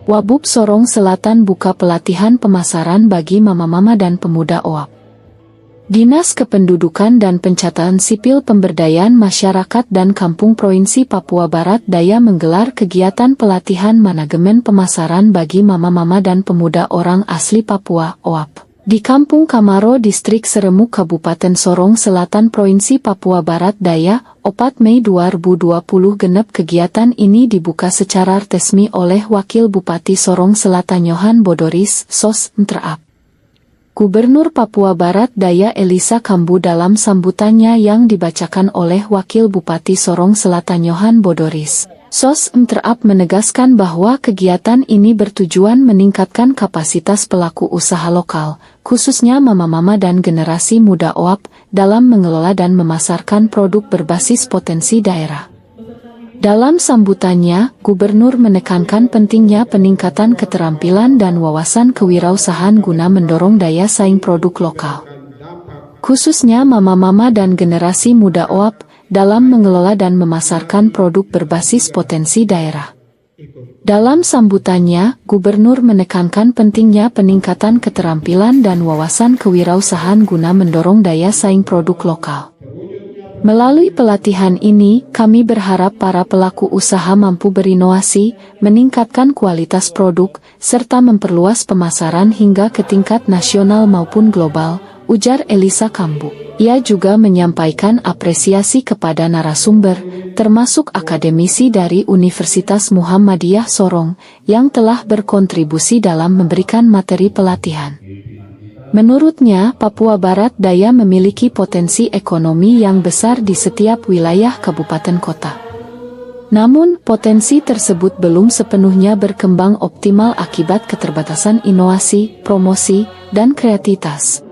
Wabub Sorong Selatan buka pelatihan pemasaran bagi mama-mama dan pemuda OAP. Dinas Kependudukan dan Pencatatan Sipil Pemberdayaan Masyarakat dan Kampung Provinsi Papua Barat Daya menggelar kegiatan pelatihan manajemen pemasaran bagi mama-mama dan pemuda orang asli Papua OAP di Kampung Kamaro, Distrik Seremuk, Kabupaten Sorong Selatan, Provinsi Papua Barat Daya, 4 Mei 2020 genep. Kegiatan ini dibuka secara resmi oleh Wakil Bupati Sorong Selatan Yohan Bodoris, SOS, Mtrap. Gubernur Papua Barat Daya Elisa Kambu dalam sambutannya yang dibacakan oleh Wakil Bupati Sorong Selatan Yohan Bodoris, SOS, Mtrap menegaskan bahwa kegiatan ini bertujuan meningkatkan kapasitas pelaku usaha lokal, khususnya mama-mama dan generasi muda OAP, dalam mengelola dan memasarkan produk berbasis potensi daerah. Dalam sambutannya, Gubernur menekankan pentingnya peningkatan keterampilan dan wawasan kewirausahaan guna mendorong daya saing produk lokal, khususnya mama-mama dan generasi muda OAP, dalam mengelola dan memasarkan produk berbasis potensi daerah. Dalam sambutannya, Gubernur menekankan pentingnya peningkatan keterampilan dan wawasan kewirausahaan guna mendorong daya saing produk lokal. Melalui pelatihan ini, kami berharap para pelaku usaha mampu berinovasi, meningkatkan kualitas produk, serta memperluas pemasaran hingga ke tingkat nasional maupun global, ujar Elisa Kambu. Ia juga menyampaikan apresiasi kepada narasumber, termasuk akademisi dari Universitas Muhammadiyah Sorong, yang telah berkontribusi dalam memberikan materi pelatihan. Menurutnya, Papua Barat Daya memiliki potensi ekonomi yang besar di setiap wilayah kabupaten kota. Namun, potensi tersebut belum sepenuhnya berkembang optimal akibat keterbatasan inovasi, promosi, dan kreativitas.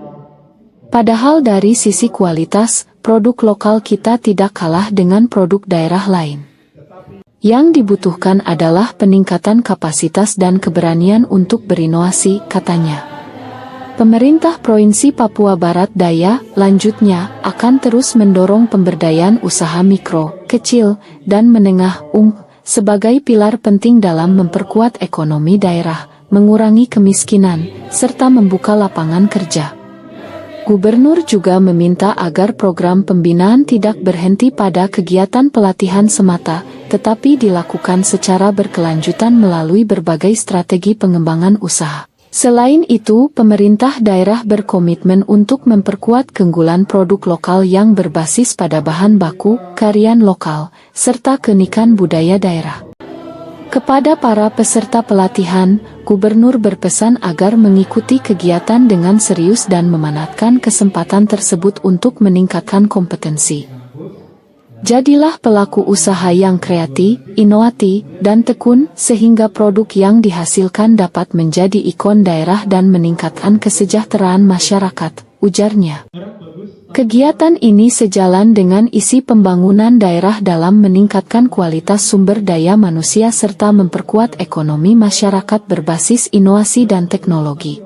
Padahal dari sisi kualitas, produk lokal kita tidak kalah dengan produk daerah lain. Yang dibutuhkan adalah peningkatan kapasitas dan keberanian untuk berinovasi, katanya. Pemerintah Provinsi Papua Barat Daya, lanjutnya, akan terus mendorong pemberdayaan usaha mikro, kecil, dan menengah sebagai pilar penting dalam memperkuat ekonomi daerah, mengurangi kemiskinan, serta membuka lapangan kerja. Gubernur juga meminta agar program pembinaan tidak berhenti pada kegiatan pelatihan semata, tetapi dilakukan secara berkelanjutan melalui berbagai strategi pengembangan usaha. Selain itu, pemerintah daerah berkomitmen untuk memperkuat keunggulan produk lokal yang berbasis pada bahan baku, karyan lokal, serta keunikan budaya daerah. Kepada para peserta pelatihan, Gubernur berpesan agar mengikuti kegiatan dengan serius dan memanfaatkan kesempatan tersebut untuk meningkatkan kompetensi. Jadilah pelaku usaha yang kreatif, inovatif, dan tekun, sehingga produk yang dihasilkan dapat menjadi ikon daerah dan meningkatkan kesejahteraan masyarakat, ujarnya. Kegiatan ini sejalan dengan isi pembangunan daerah dalam meningkatkan kualitas sumber daya manusia serta memperkuat ekonomi masyarakat berbasis inovasi dan teknologi.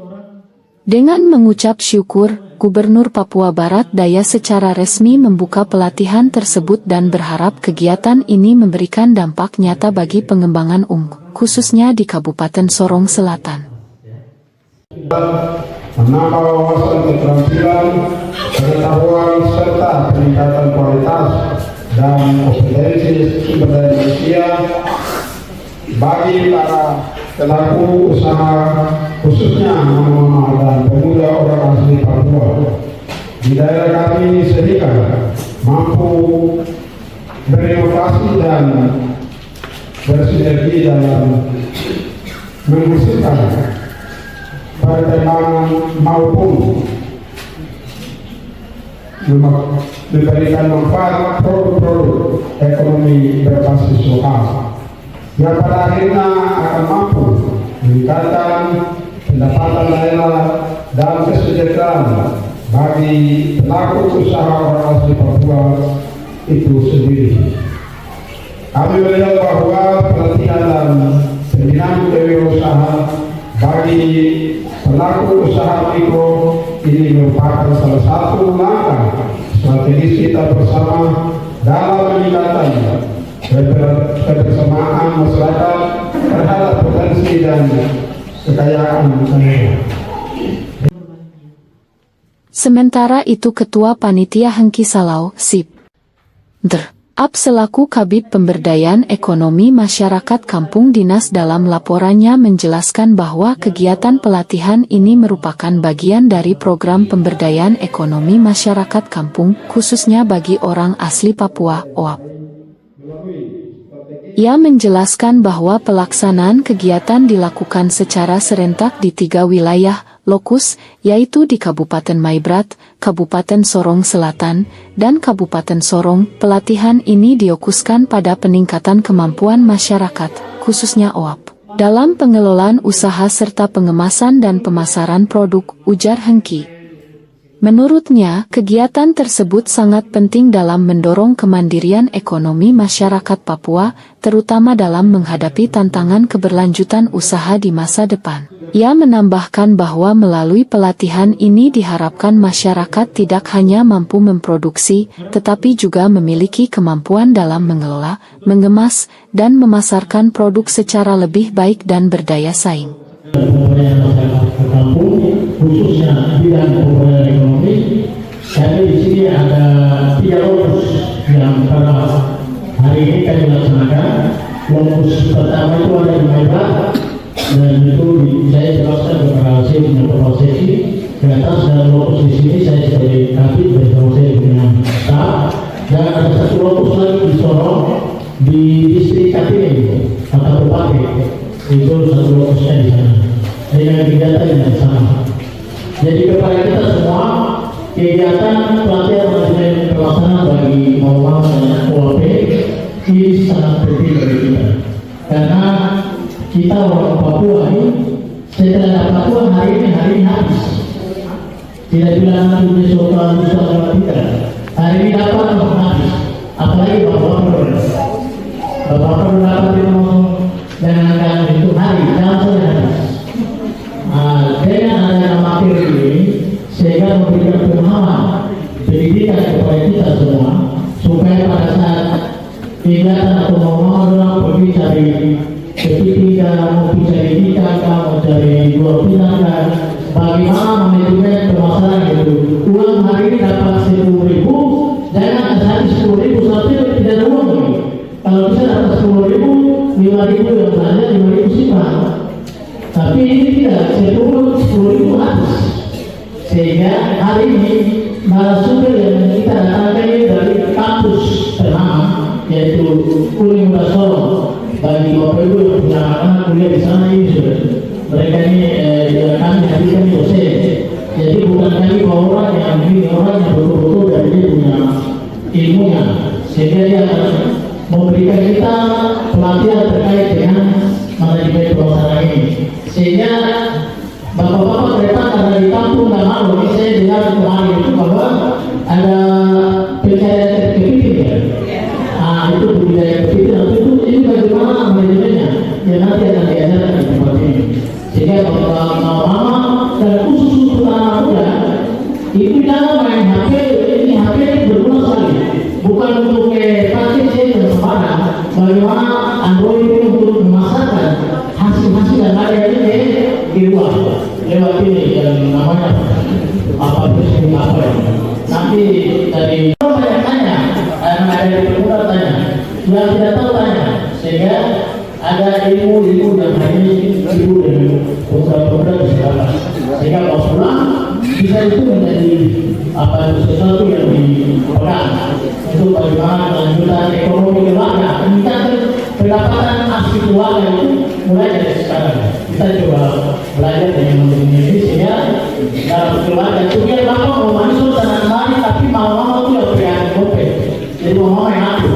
Dengan mengucap syukur, Gubernur Papua Barat Daya secara resmi membuka pelatihan tersebut dan berharap kegiatan ini memberikan dampak nyata bagi pengembangan khususnya di Kabupaten Sorong Selatan. Menambah wawasan keterampilan, pengetahuan, serta peningkatan kualitas dan kompetensi sumber daya manusia bagi para pelaku usaha, khususnya mama-mama dan pemuda orang asli Papua di daerah kami, sehingga mampu berinovasi dan bersinergi dalam menghasilkan perkembangan maupun memberikan manfaat produk-produk ekonomi berbasis lokal yang pada akhirnya akan mampu meningkatkan pendapatan daerah dan kesejahteraan bagi pelaku usaha orang asli Papua itu sendiri. Kami melihat bahwa pelatihan dan pembinaan kewirausahaan bagi pelaku usaha mikro ini merupakan salah satu langkah strategis kita bersama dalam meningkatkan kebersamaan masyarakat terhadap potensi dan kekayaan Nusantara. Sementara itu Ketua Panitia Hengki Salau, SIP. Dr. Ab selaku Kabid Pemberdayaan Ekonomi Masyarakat Kampung Dinas dalam laporannya menjelaskan bahwa kegiatan pelatihan ini merupakan bagian dari program pemberdayaan ekonomi masyarakat kampung, khususnya bagi orang asli Papua, OAP. Ia menjelaskan bahwa pelaksanaan kegiatan dilakukan secara serentak di 3 wilayah lokus, yaitu di Kabupaten Maibrat, Kabupaten Sorong Selatan, dan Kabupaten Sorong. Pelatihan ini diokuskan pada peningkatan kemampuan masyarakat, khususnya OAP, dalam pengelolaan usaha serta pengemasan dan pemasaran produk, ujar Hengki. Menurutnya, kegiatan tersebut sangat penting dalam mendorong kemandirian ekonomi masyarakat Papua, terutama dalam menghadapi tantangan keberlanjutan usaha di masa depan. Ia menambahkan bahwa melalui pelatihan ini diharapkan masyarakat tidak hanya mampu memproduksi, tetapi juga memiliki kemampuan dalam mengelola, mengemas, dan memasarkan produk secara lebih baik dan berdaya saing. Pemberdayaan masyarakat kampung, khususnya bidang pemberdayaan ekonomi. Kami di sini ada 3 lokus yang pada hari ini kami laksanakan. Lokus pertama itu ada di Maibrat, dan itu saya jelaskan beberapa sesi ke atas, dan lokus di sini saya sebagai kabit bersama saya punya staf. Dan ada 1 lokus lagi di Sorong, di distrik Katine atau Kabupaten. Itu 1 lokusnya di sana dengan kegiatan yang sama. Jadi kepada kita semua, kegiatan pelatihan manajemen pelaksanaan bagi mama dan OAP ini sangat penting bagi kita, karena kita orang Papua ini setelah Papua hari ini habis. Tidak bilang nanti besok lusa tidak. Hari ini dapat habis. Apalagi bapak-bapak dapat dengan itu hari langsung habis. Dengan adanya materi ini, sehingga memberikan pemahaman pendidikan kepada kita semua, supaya pada saat kegiatan atau mau pergi cari kepiting, mau cari ikan, mau cari buah pinang, bagaimana manajemen permasalahan itu. Uang hari ini dapat 10.000, jangan habis 10.000 sampai tidak ada uang lagi. Kalau bisa dapat 10.000, 5.000 yang belanja, 5.000 simpan. Tapi ini tidak, 10.000 habis. Sehingga hari ini narasumber yang kita datangkan dari kampus ternama, yaitu Kuling Muda Sorong. Bagi Bapak Ibu yang punya anak kuliah di sana ini sudah, mereka ini kami hadirkan dosen. Jadi bukan kami orang yang betul-betul dari dia punya ilmunya, sehingga dia akan memberikan kita pelatihan terkait dengan manajemen pelaksanaan ini. Sehingga bapak-bapak kereta karena di kampung dan malu, ini saya dengar kemarin itu bahwa ada pencarian kepiting ya. Itu budidaya kepiting, itu ini bagaimana manajemennya? Ya nanti akan diajarkan di tempat ini. Sehingga bapak-bapak dan khusus untuk anak muda, itu jangan main HP. Ini HP ini berguna sekali, bukan untuk pakai dan sembarang. Bagaimana Android ini untuk memasarkan hasil yang ada ini di luar lewat ini yang namanya apa nanti dari banyak tanya, ada di permukaan tanya, yang tidak tahu tanya, sehingga ada ilmu yang hanya ibu dan putra-putra bisa dapat, sehingga kalau pulang bisa itu menjadi sesuatu yang dipegang untuk bagaimana kelanjutan ekonomi keluarga, meningkatkan pendapatan asli keluarga itu mulai dari sekarang. Kita coba belajar dari ini sehingga dalam keluarga itu biar bapak mau masuk tanah mari, tapi mama itu yang pegang kopi, jadi mama yang aku.